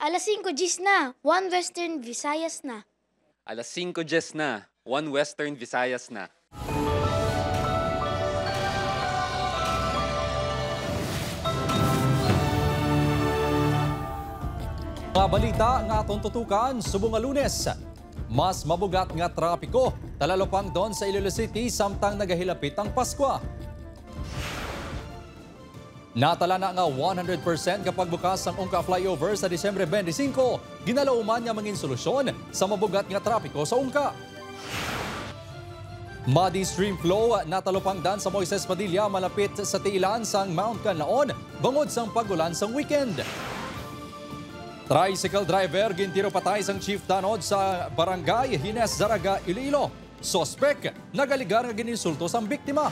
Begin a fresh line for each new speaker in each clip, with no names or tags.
Alas 5 Gs na, 1 Western Visayas na.
Alas 5 Gs na, 1 Western Visayas na.
Mga balita nga atong tutukan subong nga Lunes. Mas mabugat nga trapiko talalopang doon sa Iloilo City samtang nagahilapit ang Pasko. Natala na nga 100% kapag bukas ang Ungka flyover sa Disyembre 25, ginalauman nga mangin solusyon sa mabugat nga trapiko sa Ungka. Muddy stream flow natalopang dan sa Moises Padilla malapit sa tiilan sang Mount Canlaon bangod sang pagulan sang weekend. Tricycle driver gintiro patay sang chief tanod sa barangay Hines Zaraga, Iloilo. Sospek nagaligar nga gininsulto sang biktima.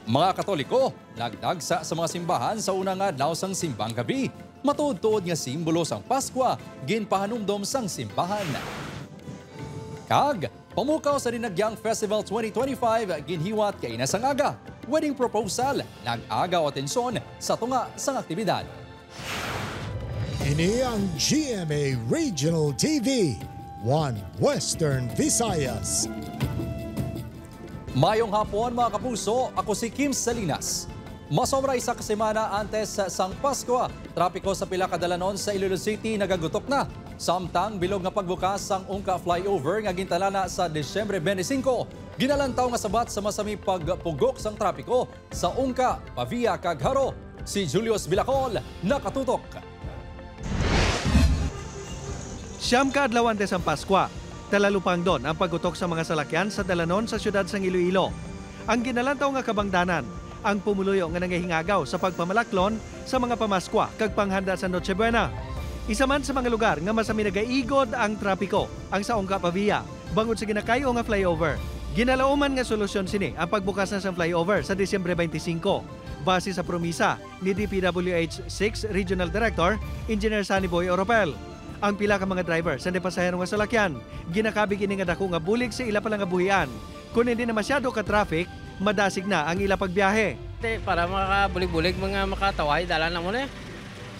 Mga Katoliko nagdagsa sa mga simbahan sa unang adlaw sang simbang gabi. Matuod-tuod nga simbolo sang Pasko ginpahanumdom sang simbahan. Kag pamukaw sa Dinagyang Festival 2025 ginhiwat kay inasang aga. Wedding proposal nag-agaw atensyon sa tunga sang aktibidad.
Ini ang GMA Regional TV, 1 Western Visayas.
Mayong hapon mga kapuso, ako si Kim Salinas. Masobra isa ka semana antes sang Pasko, trapiko sa pila kadalanon sa Iloilo City nagagutok na. Samtang bilog nga pagbukas sang Ungka flyover nga gintalana sa Disyembre 25, ginalantaw nga sabat sa masami pagpugok sang trapiko sa Ungka, Pavia kag Haro. Si Julius Bilacol nakatutok.
Siyam ka adlaw antes ang Pasko, talalupang doon ang paggutok sa mga salakyan sa dalanon sa syudad sang Iloilo. Ang ginalantaw nga kabangdanan, ang pumuluyo nga nangahingagaw sa pagpamalaklon sa mga pamaskwa kag panghanda sa Noche Buena. Isa man sa mga lugar nga masami nagaigod ang trapiko, ang sa Ungka Pavia, bangod sa ginakayo nga flyover. Ginalauman nga solusyon sini ang pagbukas na sa flyover sa Disyembre 25, base sa promisa ni DPWH 6 Regional Director, Engineer Sunny Boy Oropel. Ang pila ka mga driver sa pasahero nga salakyan, ginakabig ini nga dako nga bulig sa ila palang buhian. Kung hindi na masyado ka traffic, madasig na ang ila pagbiyahe.
Para makabulig-bulig mga makataway, dalan na mo na.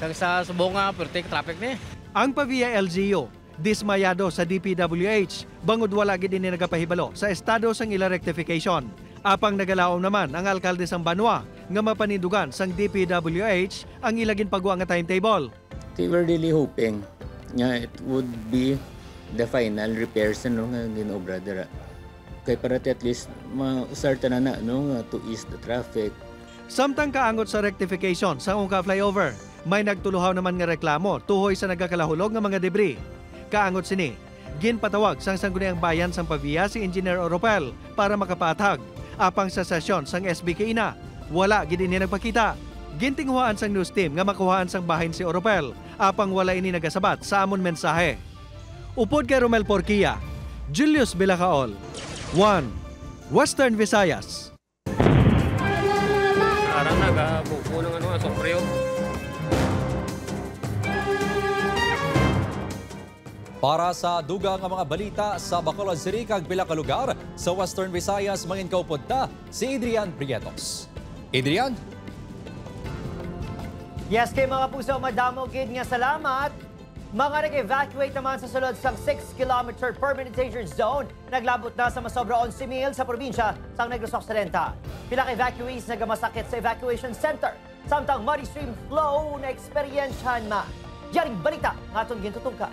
Sa subong nga, pertik traffic na.
Ang Pavia LGU, dismayado sa DPWH, bangod wala gid ini nagapahibalo sa estado sang ila rectification. Apang nagalaom naman ang alkalde sang Banwa nga mapanindugan sang DPWH ang ilagin pagwa nga timetable.
We were really hoping nga it would be the final repairs nga ginobra dira. Kay para at least ma-start na nga to ease the traffic.
Samtang kaangot sa rectification sa Ungka flyover, may nagtuluhaw naman nga reklamo tuhoy sa nagakalahulog nga mga debris. Kaangot sini, ginpatawag sang sangguniang bayan sang Pavia si Engineer Oropel para makapatag. Apang sa sesyon sang SBK ina, wala gid ini nagpakita. Gintinghuaan sang news team nga makuhaan sang bahin si Oropel, apang wala ini nagasabat sa amon mensahe. Upod kay Romel Porquia, Julius Bilacaol, 1 Western Visayas.
Parang nagabuko ng sopryo.
Para sa dugang nga mga balita sa Bacolod City kag pila ka lugar sa Western Visayas mangin kaupod ta si Adrian Prietos. Adrian?
Yes, kay mga puso, madamo gid nga salamat. Mga nag-evacuate naman sa sulod sang 6-kilometer permanent danger zone. Naglabot na sa masobra 11,000 sa probinsya sang Negros Occidental. Pila ka evacuees nagamasakit sa evacuation center. Samtang muddy stream flow na eksperyensyahan ma. Yaring balita nga atong gintutungka.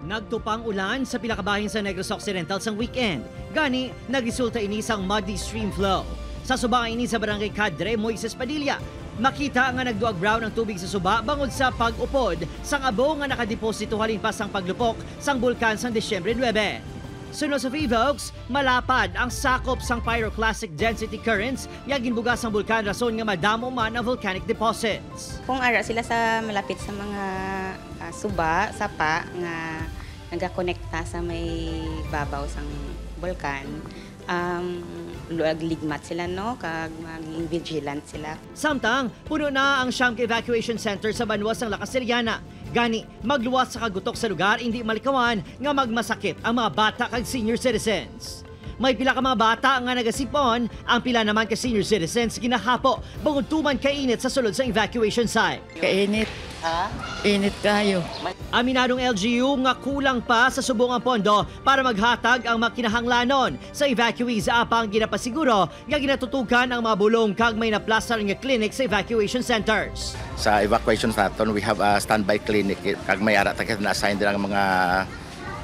Nagtupang ulan sa pila ka bahin sa Negros Occidental sang weekend. Gani, nagresulta ini sang muddy stream flow. Sa suba ini sa Barangay Cadre, Moises Padilla, makita nga nagduag brown ang tubig sa suba bangod sa pag-upod sang abo nga nakadeposito halin pa sang paglupok sang bulkan sang Disyembre 9. Sunod sa Vivokes, malapad ang sakop sang pyroclastic density currents nga ginbuga sang bulkan rason nga madamo man ang volcanic deposits.
Kung ara sila sa malapit sa mga suba, sapa nga nagakonekta sa may babaw sang bulkan, ligmat sila, no? Kag maging vigilant sila.
Samtang, puno na ang Siyam Evacuation Center sa Banwas ng Lakas Seriana. Gani, magluwas sa kagutok sa lugar, hindi malikawan nga magmasakit ang mga bata kag senior citizens. May pila ka mga bata nga nagasipon, ang pila naman ka senior citizens ginahapo bangod tuman kainit sa sulod sa evacuation site.
Kainit. Init kayo.
Aminadong LGU nga kulang pa sa subong ang pondo para maghatag ang makinahanglanon sa evacuees apang ginapasiguro nga ginatutukan ang mga bulong kag may naplastar nga clinic sa evacuation centers.
Sa evacuation naton, we have a standby clinic kag may ara ta na-assign din ang mga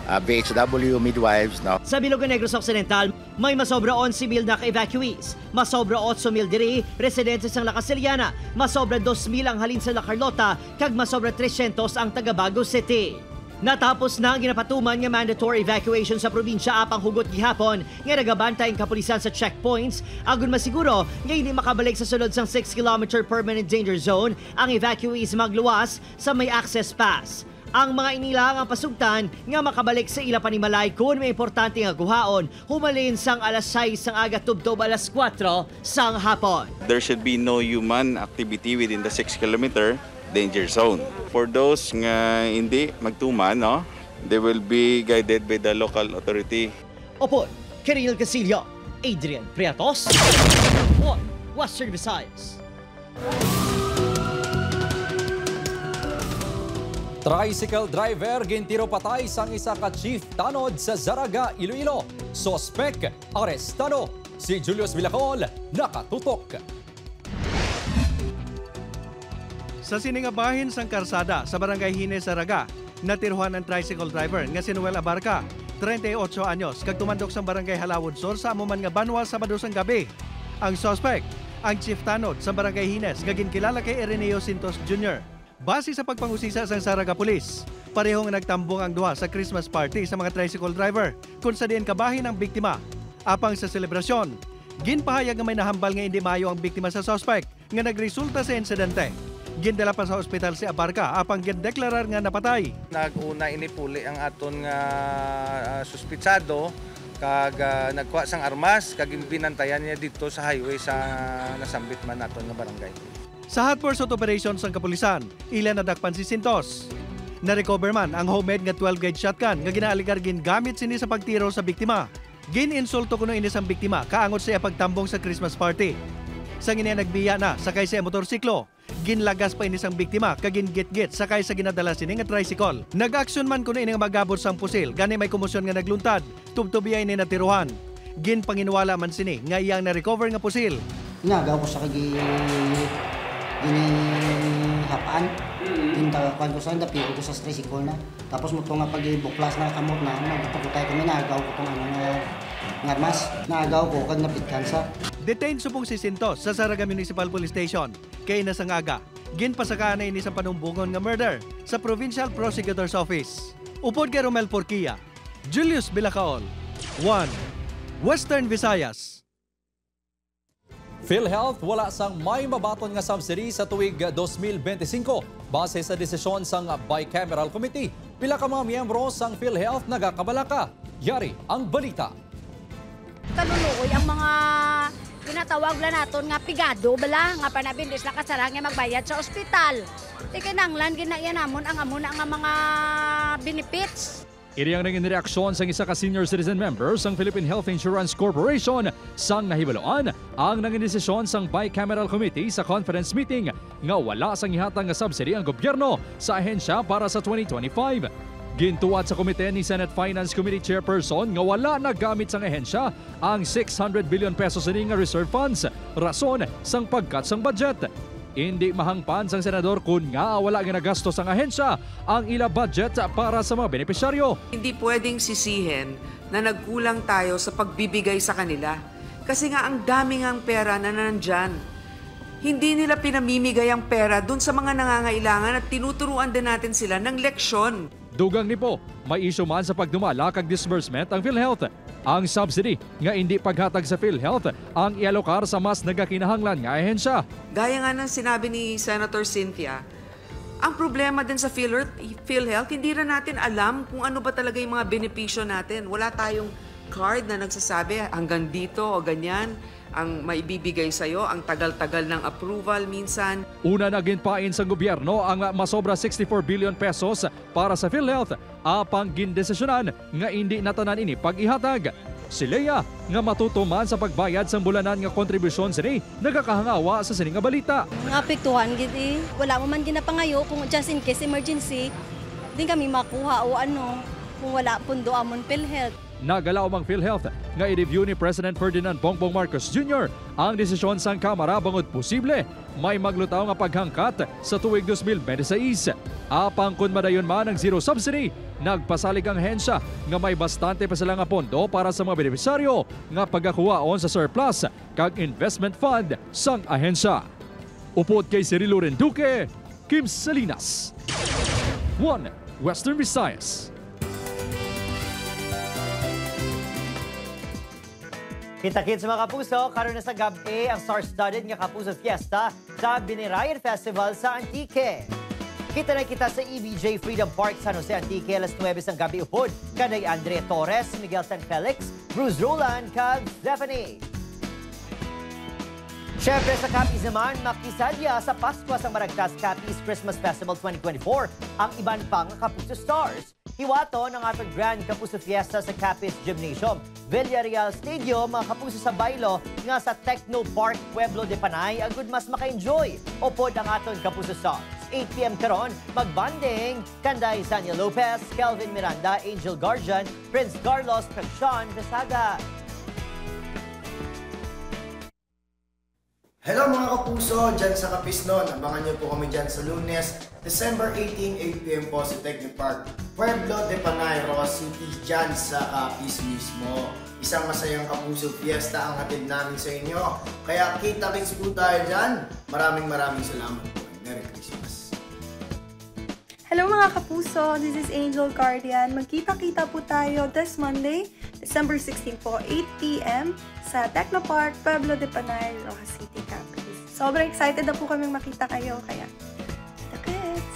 BHW midwives, no.
Sa Bilogan Negros Occidental, may masobra 11,000 na ka-evacuees. Masobra 8,000 diri residentes ang La Casillana, masobra 2,000 ang halin sa La Carlota, kag masobra 300 ang taga Bago City. Natapos na ang ginapatuman nga mandatory evacuation sa probinsya apang hugot gihapon nga nagabantay ang kapulisan sa checkpoints agon masiguro nga hindi makabalik sa sulod sang 6-kilometer permanent danger zone ang evacuees magluwas sa may access pass. Ang mga inilang ang pasugtan nga makabalik sa ila panimalay kung may importante nga guhaon humalin sang alas 6 sang aga tubtob alas 4 sang hapon.
There should be no human activity within the 6-kilometer danger zone. For those nga hindi magtuman, no, they will be guided by the local authority.
Opo, Kirinel Casillo, Adrian Priatos, Western Visayas.
Tricycle driver gintiro patay sang isa ka chief tanod sa Zaraga, Iloilo. Sospek arestado. Si Julius Villacol nakatutok.
Sa siningabahin sang karsada sa Barangay Hines, Zaraga, natiruhan ang tricycle driver nga si Noel Abarca, 38 anyos, kag tumandok sang Barangay Halawod Sur sa amuman nga banwa Sabado sang gabi. Ang suspect, ang chief tanod sa Barangay Hines, nga ginkilala kay Ireneo Sintos Jr. Base sa pagpangusisa sang Zaraga Police, parehong nagtambong ang duha sa Christmas party sa mga tricycle driver kung sa diin kabahin ang biktima. Apang sa selebrasyon, ginpahayag nga may nahambal nga hindi maayo ang biktima sa suspect nga nagresulta sa insidente. Gindala pa sa ospital si Abarca apang gindeklarar nga napatay.
Naguna inipuli ang aton nga suspitsado kag nagkuha sang armas kag binantayan niya dito sa highway sa nasambit man naton nga barangay.
Sa hot pursuit operations ng kapulisan, ilan nadakpan si Sintos. Na-recover man ang homemade nga 12-gauge shotgun nga ginaaligar gingamit sini sa pagtiro sa biktima. Gin-insulto kuno ini sang biktima kaangot siya pagtambong sa Christmas party. Sang ini nagbiya na sakay sa motorsiklo, ginlagas pa ini sang biktima kag gingit-git sakay sa ginadala sini nga tricycle. Nag-aksyon man kuno ini nga magabot sang pusil gani may komosyon nga nagluntad. Tubtubiya ini natiruhan. Gin panginwala man sini nga iyang na-recover nga pusil.
Nagaw ko sa hapaan. Tintagan ko sa dapi ko sa tricycle na. Tapos mo nga pag-buklas na kamot na, nagtututay kami, nagaw ko itong armas. Nagaw ko kag napitkan sa.
Detained supong si Sintos sa Zaraga Municipal Police Station. Kay nasangaga, ginpasakaan na ini sa panumbungon nga murder sa Provincial Prosecutor's Office. Upod kay Romel Porquia, Julius Bilacaol, 1 Western Visayas.
PhilHealth wala sang may mabaton nga subsidy sa tuig 2025 base sa desisyon sang Bicameral Committee. Pila ka mga miyembro sang PhilHealth nagakabalaka. Yari ang balita.
Kanunuoy ang mga tinatawag la naton nga pigado bala nga panabindis na kasarang nga magbayad sa ospital. Di kinanglan ginayan namon ang amuna nga mga benefits.
Iriyang naging reaksyon sang isa ka senior citizen member sang Philippine Health Insurance Corporation sang nahibaloan ang naging desisyon sang Bicameral Committee sa conference meeting nga wala sang ihatang nga subsidy ang gobyerno sa ahensya para sa 2025. Gintuwad sa komite ni Senate Finance Committee Chairperson nga wala nagamit sang ahensya ang 600 billion pesos ini nga reserve funds, rason sang pagkat sang budget. Hindi mahangpan sang senador kung nga wala ginagastos ang ahensya ang ila budget para sa mga benepisyaryo.
Hindi pwedeng sisihin na nagkulang tayo sa pagbibigay sa kanila kasi nga ang daming ang pera na nandyan. Hindi nila pinamimigay ang pera dun sa mga nangangailangan at tinuturuan din natin sila ng leksyon.
Dugang ni po, may issue man sa pagdumala kag disbursement ang PhilHealth. Ang subsidy nga hindi paghatag sa PhilHealth ang ialokar sa mas nagakinahanglan nga ahensya.
Gaya nga ng sinabi ni Senator Cynthia, ang problema din sa PhilHealth, hindi na natin alam kung ano ba talaga yung mga benepisyo natin. Wala tayong card na nagsasabi hanggang dito o ganyan ang maibibigay sa'yo, ang tagal-tagal ng approval minsan.
Una naging pain sa gobyerno ang masobra 64 billion pesos para sa PhilHealth apang gindesisyonan nga hindi natanan ini pag-ihatag. Si Leia nga matutuman sa pagbayad sa bulanan nga kontribusyon sini nagakahangawa sa sining nga balita.
Apektuhan gid wala mo man ginapangayo kung just in case emergency din kami makuha o ano kung wala pundo amon PhilHealth.
Nagalaw ang PhilHealth nga i-review ni President Ferdinand Bongbong Marcos Jr. ang desisyon sang Kamara bangod posible may maglutaw nga paghangkat sa tuig 2026. Apang kun madayon man ang zero subsidy, nagpasalig ang hensya nga may bastante pa sila nga pondo para sa mga benepisaryo nga pagkakuhaon sa surplus kag investment fund sang ahensya. Upod kay Cirilo Renduque, Kim Salinas, 1 Western Visayas.
Kita-kits mga kapuso, karon na sa gabi ang star-studded nga Kapuso Fiesta sa Binirayan Festival sa Antique. Kita na kita sa EBJ Freedom Park San Jose Antique alas 9 ng gabi upod kanay Andre Torres, Miguel San Felix, Bruce Roland, kag Stephanie. Siyempre sa Capiz naman, makisadya sa Pasko sa Maragtas Capiz Christmas Festival 2024 ang iban pang Kapuso Stars. Hiwato ng atong Grand Kapuso Fiesta sa Capiz Gymnasium, Villarreal Stadium, mga Kapuso sa Bailo nga sa Techno Park Pueblo de Panay agud mas maka-enjoy. Upod ang atong Kapuso Stars. 8 p.m. karon, magbanding kanday Sanya Lopez, Kelvin Miranda, Angel Garjan, Prince Carlos, kag Sean Quesada.
Hello mga kapuso, dyan sa Capisnon. Abangan niyo po kami dyan sa Lunes, December 18, 8 p.m. po sa Techno Park, Pueblo de Panay, Rojas City, dyan sa Capiz mismo. Isang masayang Kapuso Fiesta ang hatid namin sa inyo. Kaya kita-kits po tayo dyan. Maraming salamat po. Merry Christmas.
Hello mga kapuso, this is Angel Guardian. Magkita-kita po tayo this Monday, December 16 po, 8 p.m. sa Techno Park, Pueblo de Panay, Rojas City, Capiz. Sobrang excited na po kaming makita kayo, kaya kita-kits!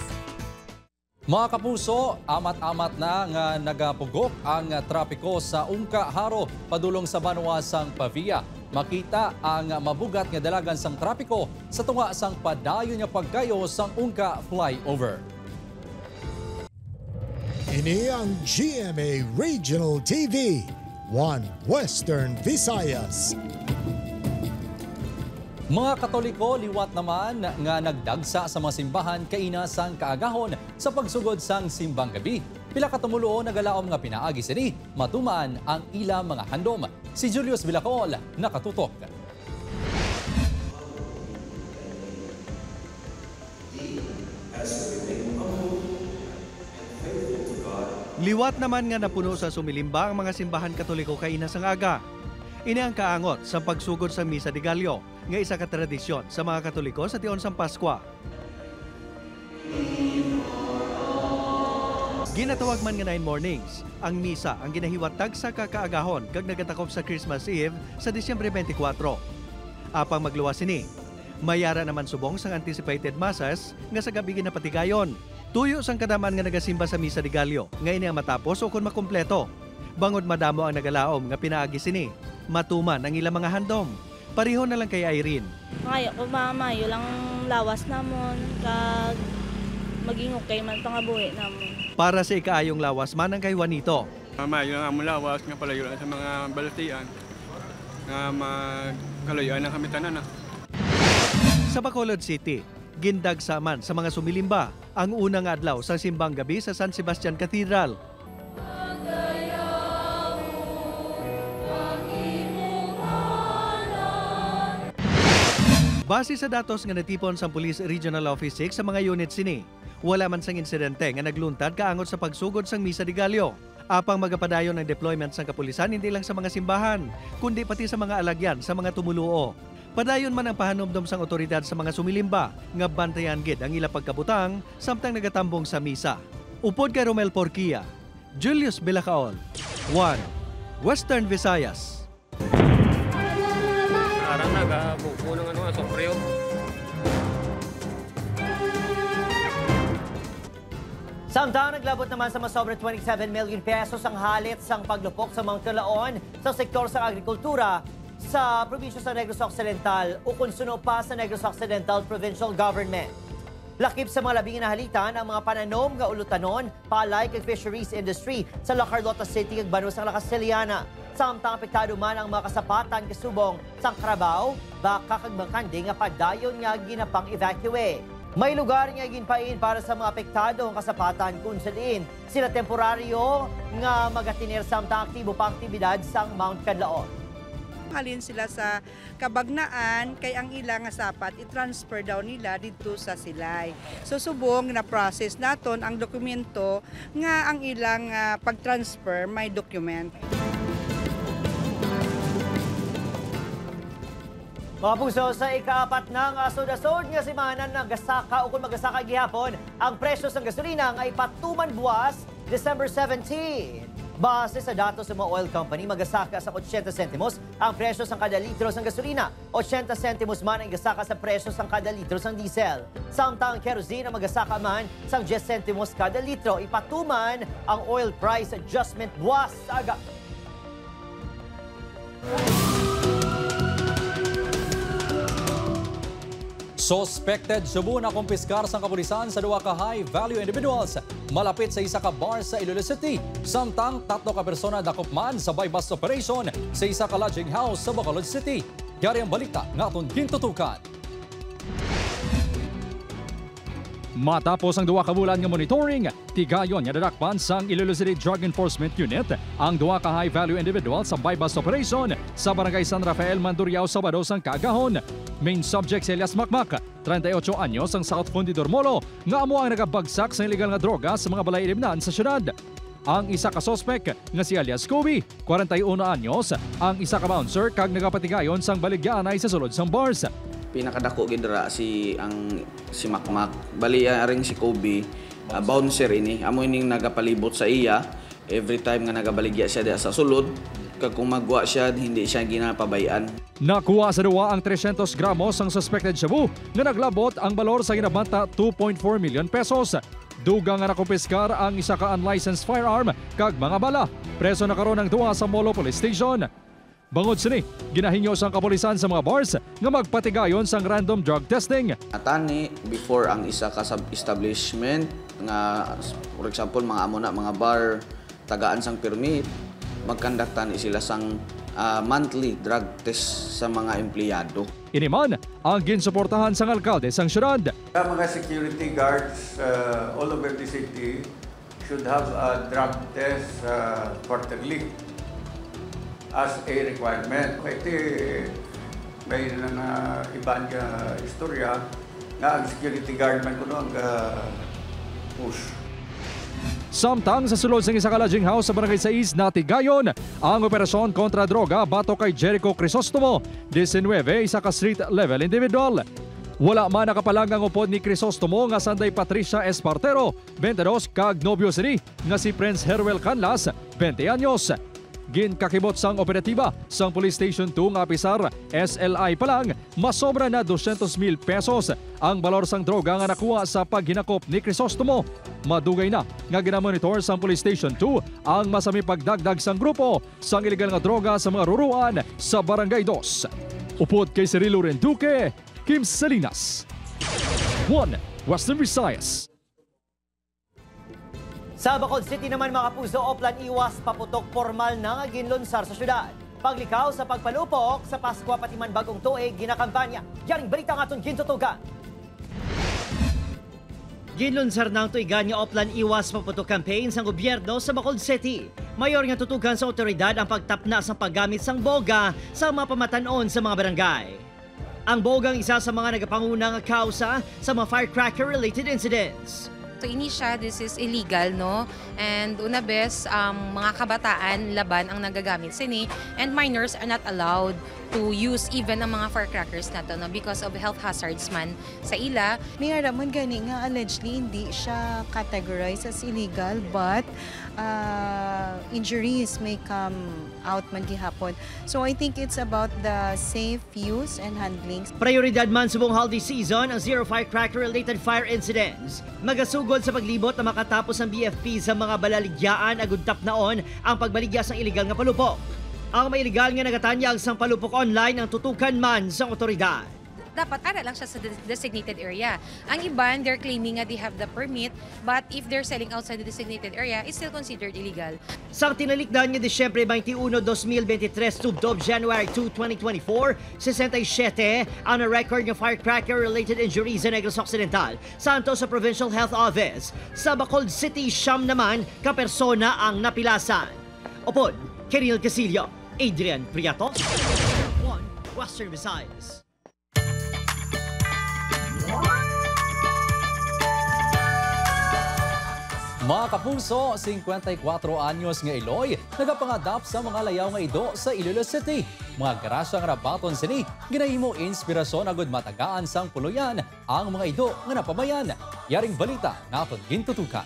Mga kapuso, amat-amat na nga nagapugok ang trapiko sa Ungka Haro padulong sa Banuasang Pavia. Makita ang mabugat nga dalagan sang trapiko sa tunga sang padayon nga pagkayo sang Ungka Flyover.
Ini ang GMA Regional TV, 1 Western Visayas.
Mga Katoliko, liwat naman nga nagdagsa sa mga simbahan kaina sang kaagahon sa pagsugod sang simbang gabi. Pila ka tumuluo nagalaom nga pinaagi sini, matumaan ang ilang mga handom. Si Julius Vilacol, nakatutok.
Liwat naman nga napuno sa sumilimba ang mga simbahan Katoliko kaina sang aga. Ini ang kaangot sa pagsugod sa Misa de Gallo, nga isa ka tradisyon sa mga Katoliko sa tion sang Paskwa. Ginatawag man nga 9 mornings, ang misa ang ginahiwatag sa kakaagahon kag nagatakop sa Christmas Eve sa Disyembre 24. Apang magluwas sini, mayara naman subong sang anticipated masses nga sa gabi ginapatigayon. Tuyo sang kadaman nga nagasimba sa Misa de Gallo, nga ini ang matapos o kung makumpleto. Bangod madamo ang nagalaom nga pinaagi sini, matuman ang ilang mga handom. Pareho na lang kay Irene.
Ngayon ko mayo lang lawas namon, kag maging okay man pangabuhi namon.
Para sa ikaayong lawas man ang kay Juanito.
Mayo lang among lawas nga palayo lang sa mga balatian nga magkalayuan ang kami tanan.
Sa Bacolod City, gindag man sa mga sumilimba ang unang adlaw sa simbang gabi sa San Sebastian Cathedral. Base sa datos nga natipon sa Police Regional Office 6 sa mga unit sini, wala man sang insidente nga nagluntad kaangot sa pagsugod sang Misa de Gallo. Apang magapadayon ng deployment sang kapulisan hindi lang sa mga simbahan, kundi pati sa mga alagyan sa mga tumuluo. Padayon man ang pahanumdom sang otoridad sa mga sumilimba nga bantayan gid ang ila pagkabutang samtang nagatambong sa misa. Upod kay Romel Porquia, Julius Bilacaol, 1 Western Visayas.
Arang nagabuko ng sopryo.
Samtang naglabot naman sa masobra 27 million pesos ang halit sang paglupok sa mga kalaon sa sektor sa agrikultura sa probinsya sa Negros Occidental o kunsuno pa sa Negros Occidental Provincial Government. Lakip sa mga labing inahalitan ang mga pananom nga ulutanon, palay kag fisheries industry sa La Carlota City kag Banuasang La Castellana. Samtang apektado man ang mga kasapatan kasubong sang Carabao, baka kagmakandi nga padayon nga ginapang evacuate. May lugar nga ginpain para sa mga apektado ang kasapatan kung saan sila temporaryo nga magatinir samtang aktibo pa aktibidad sang Mount Canlaon.
Halin sila sa Kabagnaan kay ang ilang nga sapat i-transfer daw nila dito sa Silay. So subong na process naton ang dokumento nga ang ilang pag-transfer may document.
Mga puso, sa ikaapat ng asod-asod nga simanan ng gasaka o kung magasaka gihapon, ang presyo ng gasolina ay patuman buwas December 17. Base sa datos ng mga oil company, magasaka sa 80 sentimos ang presyo ng kada litro ng gasolina. 80 sentimos man ang gasaka sa presyo ng kada litro ng diesel. Samtang kerosene ang magasaka man sa 10 sentimos kada litro. Ipatuman ang oil price adjustment buwas aga.
Suspected subo na kumpiskar sa kapulisan sa duwa ka high-value individuals malapit sa isa ka bar sa Iloilo City. Samtang 3 ka persona dakop man sa buy-bust operation sa isa ka lodging house sa Bacolod City. Kaya ang balita nga atong gintutukan. Matapos ang 2 ka bulan nga monitoring, tigayon nga dadakpan sang Iloilo City Drug Enforcement Unit ang 2 ka high-value individuals sa buy-bust operation sa Barangay San Rafael, Mandurriao, Sabado sang Cagahon. Main subject si Elias Makmak, 38 anyos ang South Fundidor Molo, nga amo ang nagabagsak sa illegal nga droga sa mga balay ilimnan sa syudad. Ang isa ka suspect nga si Alias Kobe, 41 anyos, ang isa ka bouncer kag nagapatigayon sang baligyanay sa sulod sang bars.
Pinakadako gidra si Makmak. Bali aring si Kobe, bouncer ini. Amo ining nagapalibot sa iya every time nga nagabaligya siya diha sa sulod. Kag kung magwa siya, hindi siya ginapabayan.
Nakuha sa duwa ang 300 gramos ang suspected shabu na naglabot ang balor sa ginabanta 2.4 million pesos. Dugang nga nakumpiskar ang isa ka unlicensed firearm kag mga bala. Preso na karon ang 2 sa Molo Police Station. Bangod sini, ginahingyo sang kapulisan sa mga bars nga magpatigayon sang random drug testing.
Atani before ang isa ka sub-establishment nga for example mga amo na mga bar tagaan sang permit, magkandaktan sila sang monthly drug test sa mga empleyado.
Iniman ang ginsuportahan sang alkalde sang syudad.
Mga security guards all over the city should have a drug test quarterly as a requirement. Ito may ibang istorya na ang security guard man kuno ang push.
Samtang sa sulod sang isa ka lodging house sa Barangay 6 natigayon ang operasyon kontra droga batok kay Jericho Crisostomo, 19, isa ka street level individual. Wala man nakapalang ang upod ni Crisostomo nga sanday Patricia Espartero, 22, kag nobyo sini nga si Prince Herwel Canlas, 20 anyos. Ginkakibot sang operatiba sang Police Station 2 nga pisar SLI pa lang masobra na 200,000 pesos ang balor sang droga nga nakuha sa paghinakop ni Crisostomo. Madugay na nga ginamonitor sang Police Station 2 ang masami pagdagdag sang grupo sang illegal nga droga sa mga ruruan sa Barangay 2. Upod kay Cirilo Renduque, Kim Salinas, 1 Western Visayas.
Sa Bacolod City naman mga kapuso, oplan iwas paputok formal na ginlunsar sa syudad. Paglikaw sa pagpalupok sa Pasko pati man bagong tuig ginakampanya. Yaring balita nga itong gintutugan.
Ginlunsar ng tuigan nga oplan iwas paputok campaign sa gobyerno sa Bacolod City. Mayor nga tutugan sa otoridad ang pagtapna sa paggamit sang boga sa mga pamatanon sa mga barangay. Ang bogang isa sa mga nagapanguna nga kausa sa mga firecracker-related incidents.
So ini siya, this is illegal, no? And una bes, mga kabataan laban ang nagagamit sini and minors are not allowed to use even ang mga firecrackers na to, no? Because of health hazards man sa ila.
May araman gani nga allegedly hindi siya categorized as illegal but injuries may come out man gihapon. So I think it's about the safe use and handling.
Prioridad man subong holiday season ang zero firecracker-related fire incidents. Magasugod sa paglibot na makatapos ang BFP sa mga balaligyaan agud tapnaon ang pagbaligya sang illegal nga palupok. Ang may illegal nga nagatanyag sang palupok online ang tutukan man sa otoridad.
dapat ara lang siya sa designated area. Ang iban, they're claiming that they have the permit, but if they're selling outside the designated area, it's still considered illegal.
Sang tinalikdan niya Disyembre 21, 2023 tubdob January 2, 2024, 67 ang na-record ng firecracker-related injuries sa Negros Occidental, santo sa Provincial Health Office. Sa Bacolod City, siyam naman kapersona ang napilasan. Upod, Kiril Casillo, Adrian Priato, One Western Visayas.
Mga kapuso, 54 anyos nga Iloy, nagapangadap sa mga layaw nga ido sa Iloilo City. Mga grasya nga nabaton sini, ginahimo inspirasyon agud matagaan sang puluyan ang mga ido nga napabayan. Yaring balita naton gintutukan.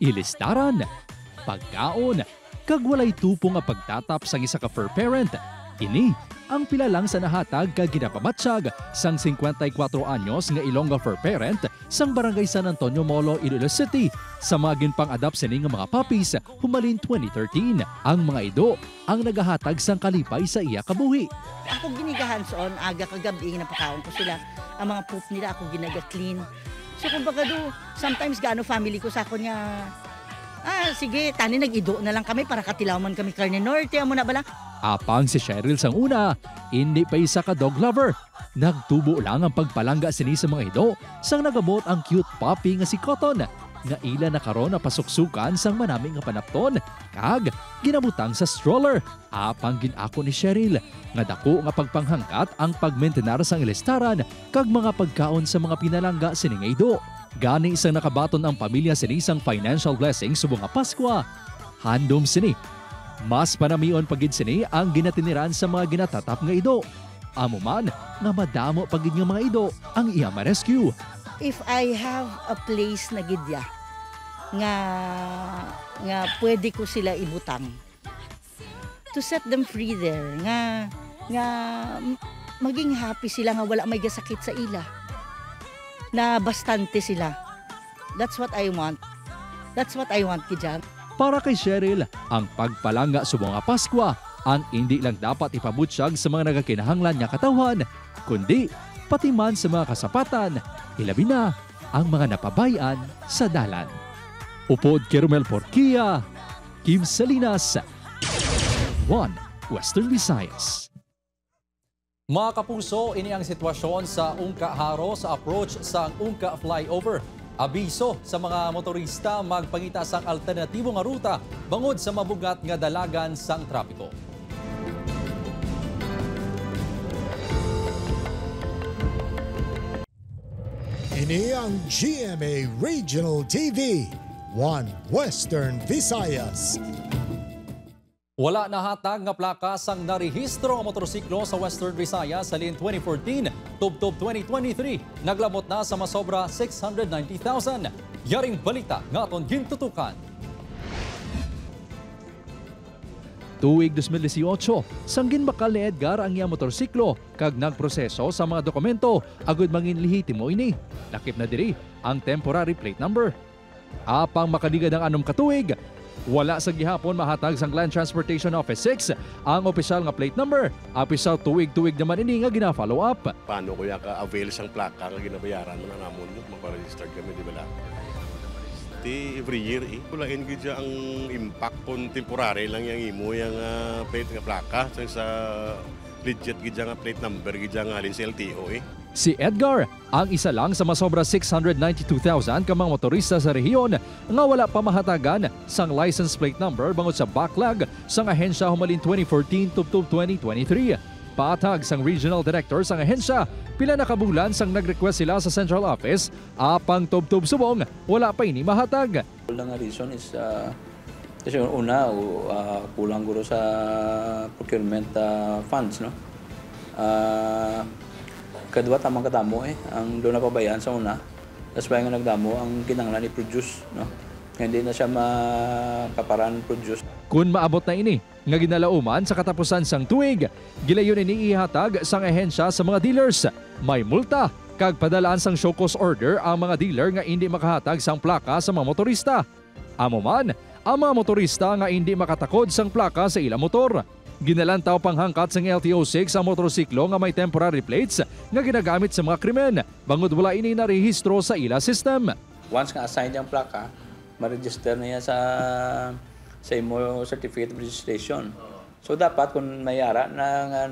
Ilistaran, pagkaon, kag walay tupo nga pagtatap sang isa ka fur parent. Ini ang pila lang sa nahatag kag ginapamatsyag sang 54 anyos nga Ilongga fur parent sang Barangay San Antonio Molo, Iloilo City sa mga ginpang-adapt sini nga mga puppies humalin 2013. Ang mga ido ang nagahatag sang kalipay sa iya kabuhi.
Ako ginigahanson, aga kagabi napakaon ko sila. Ang mga poop nila ako ginaga-clean. So kumbaga sometimes gaano family ko sa ako niya, sige, tani nag-ido na lang kami para katilaw man kami karne norte, amo na bala.
Apang si Cheryl sang una, hindi pa isa ka dog lover. Nagtubo lang ang pagpalangga sini sa mga ido sang nagabot ang cute puppy nga si Cotton nga ila na karon na pasuksukan sang manami nga panapton kag ginabutang sa stroller. Apang ginako ni Cheryl nga dako nga pagpanghangkat ang pagmentenar sang ilistaran kag mga pagkaon sa mga pinalangga sini nga ido. Gani isang nakabaton ang pamilya sini sang financial blessing subong nga Paskwa. Handom sini. Mas panamion pagid sini ang ginatiniran sa mga ginatatap nga ido. Amo man nga madamo pagid nga mga ido ang iya ma-rescue.
If I have a place na gidya nga pwede ko sila ibutang to set them free there nga maging happy sila nga wala may gasakit sa ila. Na bastante sila. That's what I want. That's what I want kidya.
Para kay Cheryl, ang pagpalangga sa mga Paskwa ang hindi lang dapat ipabutsyag sa mga nagakinahanglan niya katawan, kundi pati man sa mga kasapatan, ilabi na ang mga napabayan sa dalan. Upod kay Romel Porquia, Kim Salinas, One Western Visayas. Mga kapuso, ini ang sitwasyon sa Ungka Haro sa approach sa Ungka Flyover. Abiso sa mga motorista magpangita sang alternatibo nga ruta bangod sa mabugat nga dalagan sang trapiko.
Ini ang GMA Regional TV, One Western Visayas.
Wala nahatag nga plaka sang narehistro ang motorsiklo sa Western Visayas sa lin 2014 tubtob 2023. Naglamot na sa masobra 690,000. Yaring balita nga aton gintutukan. Tuig 2018, sanggin bakal ni Edgar ang iya motorsiklo kag nagproseso sa mga dokumento agud mangin lehitimo ini. Lakip na diri ang temporary plate number. Apang makaligad ang anom katuig, wala sa gihapon mahatag sang Land Transportation Office 6 ang opisyal nga plate number. Apisaw tuig-tuig naman ini nga gina-follow up.
Paano kuya ka-avail sang plaka nga ginabayaran mo na namon mo? Magpa-register kami, di ba lang? Every year, kulain ko dyan ang impact kung temporary lang yung imo yung plate nga plaka. Sa legit gidya nga plate number, gidya nga halin sa LTO
Si Edgar, ang isa lang sa masobra 692,000 ka mga motorista sa rehiyon nga wala pa mahatagan sang license plate number bangod sa backlog sang ahensya humalin 2014 tubtob 2023. Patag sang regional director sang ahensya, pila na kabulan sang nag-request sila sa central office, apang tubtob subong wala pa ini mahatag.
Ang reason is kasi una kulang guro sa procurement funds, no. Kadua tamang katamo ang doon na pabayaan sa una. That's why nga nagdamo ang kinanglan i-produce, no. Hindi na siya makaparan produce.
Kung maabot na ini nga ginalauman sa katapusan sang tuig, gilayon ini ihatag sang ahensya sa mga dealers. May multa kag padalaan sang show cause order ang mga dealer nga hindi makahatag sang plaka sa mga motorista. Amo man, ang mga motorista nga hindi makatakod sang plaka sa ilang motor. Ginalantaw panghangkat sang LTO6 ang motorsiklo nga may temporary plates nga ginagamit sa mga krimen, bangod wala ini na rehistro sa ila system.
Once nga assigned yung plaka, ma-register na yan sa imo certificate of registration. So dapat kung mayara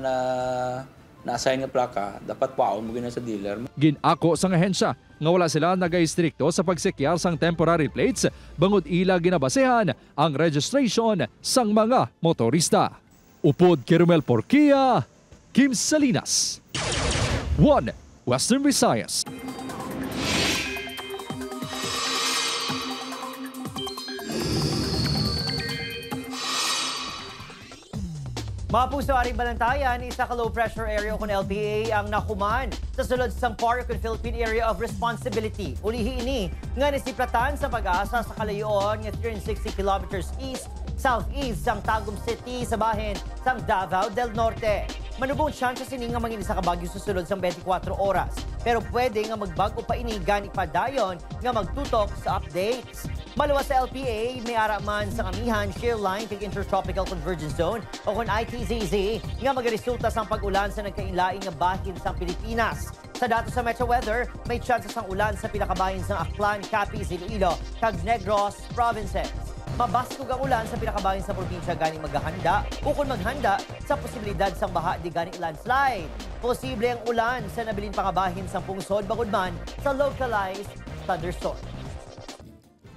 na-assign nga plaka, dapat paon mo gina sa dealer.
Ginako sang ahensya nga wala sila nagaistrikto sa pagsekyar sang temporary plates, bangod ila ginabasehan ang registration sang mga motorista. Upod kay Romel Porquia, Kim Salinas, 1 Western Visayas.
Mga puso, aring balantayan, isa ka low-pressure area kung LPA ang nakuman sa sulod sang Park and Philippine Area of Responsibility. Ulihi ini nga nisiplatan sa pag-asa sa kalayoon nga 360 kilometers southeast sang Tagum City sa bahin sang Davao del Norte. Manubong siya sini nga mangin sa kabagyo susulod sang 24 oras. Pero pwede nga magbago pa ini gani pa dayon nga magtutok sa updates. Maluwas sa LPA, may araman sa Amihan, shear line, kay Intertropical Convergence Zone o kung ITZZ nga magresulta sa pag-ulan sa nagkainlaing nga bahin sa Pilipinas. Sa datos sa Metro Weather, may chances ng ulan sa pinakabahin sa Aklan, Capiz, Iloilo, kag Negros provinces. Mabaskog ang ulan sa pinakabahin sa probinsya ganing maghahanda o kung maghanda sa posibilidad sang baha di ganing landslide. Posible ang ulan sa nabilin pangabahin sa pungsod bangod man sa localized thunderstorm.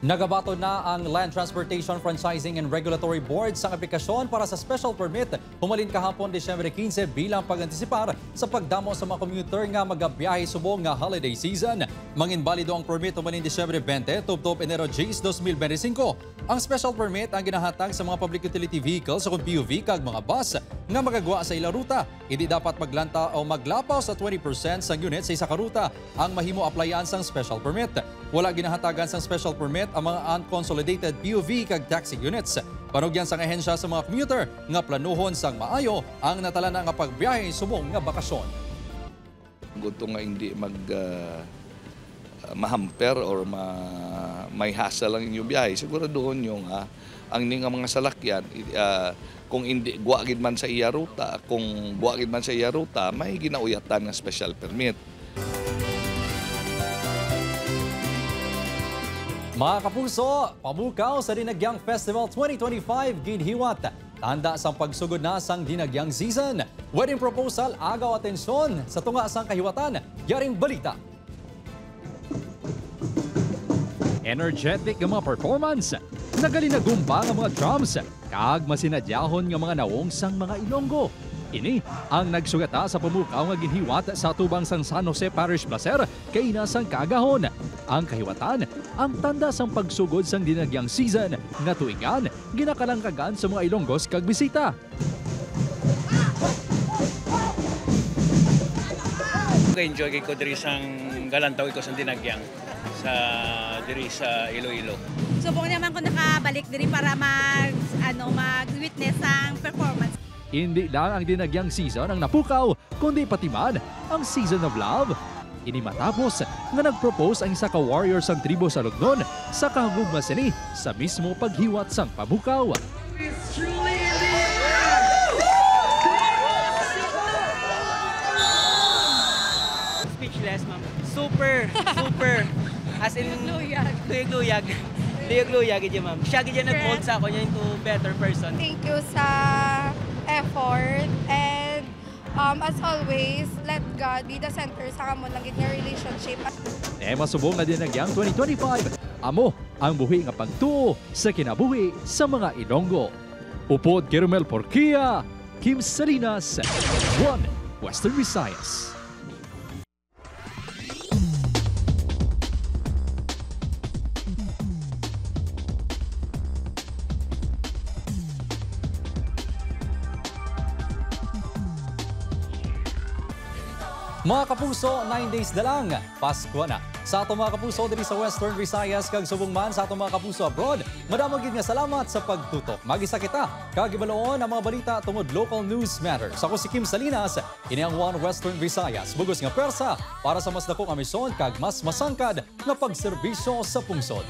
Nagabato na ang Land Transportation Franchising and Regulatory Board sa aplikasyon para sa special permit humalin kahapon Disyembre 15 bilang pag-antisipar sa pagdamo sa mga commuter nga magabiyahe subong nga holiday season. Manginbalido ang permit humalin Disyembre 20 tubtob Enero 10, 2025. Ang special permit ang ginahatag sa mga public utility vehicles o PUV kag mga bus nga magagwa sa ila ruta. Hindi dapat maglanta o maglapaw sa 20% sang unit sa isa ka ruta ang mahimo applyan sang special permit. Wala ginahatagan sang special permit ang mga unconsolidated PUV kag taxi units. Panugyan sang ahensya sa mga commuter nga planuhon sang maayo ang natala na nga pagbiyahe subong nga bakasyon.
Gusto nga hindi mahamper or may hassle lang inyong biyahe. Siguro doon yung ang nga mga salakyan, kung hindi guwagid man sa iya ruta, may ginauyatan ng special permit.
Mga kapuso, pamukaw sa Dinagyang Festival 2025 ginhiwat. Tanda sang pagsugod na sang Dinagyang season. Wedding proposal agaw atensyon sa tunga sang kahiwatan. Yaring balita. Energetic nga mga performance. Nagalinagumba nga mga drums. Kag masinadyahon nga mga nawong sang mga Ilonggo. Ini ang nagsugata sa pamukaw nga ginhiwat sa tubang sang San Jose Parish Placer kay inasang Kaagahon. Ang kahiwatan, ang tanda sang pagsugod sang Dinagyang season nga tuigan ginakalangkagan sa mga Ilonggos kag bisita.
Enjoy ko diri sang galantaw ko sang Dinagyang sa diri sa Iloilo.
Subong naman ko nakabalik diri para mag-witness ang performance.
Hindi lang ang Dinagyang season ang napukaw, kundi pati man ang season of love. Ini matapos nga nag-propose ang isa ka warrior sang tribo sa Lugnon sa kahugugma sini sa mismo paghiwat sang pabukaw.
Speechless, ma'am. Super. As in, luyag-luyag. Luyag-luyag, ma'am. Siya gidya nag-mold sa ako niya into better person.
Thank you sa effort and as always, let God be the center sa kamon lang gid nga relationship.
Masubong na Dinagyang 2025. Amo ang buhi nga pagtuo sa kinabuhi sa mga Ilonggo. Upod kay Romel Porquia, Kim Salinas, 1 Western Visayas. Mga kapuso, 9 days na lang, Pasko na. Sa ato mga kapuso diri sa Western Visayas kag subong man sa ato mga kapuso abroad, madamog gid nga salamat sa pagtutok. Magisa kita kag ibaloon ang mga balita tungod local news matters. Ako si Kim Salinas, ini ang 1 Western Visayas. Bugos nga pwersa para sa mas dakong amisyon kag mas masangkad nga pagserbisyo sa pungsod.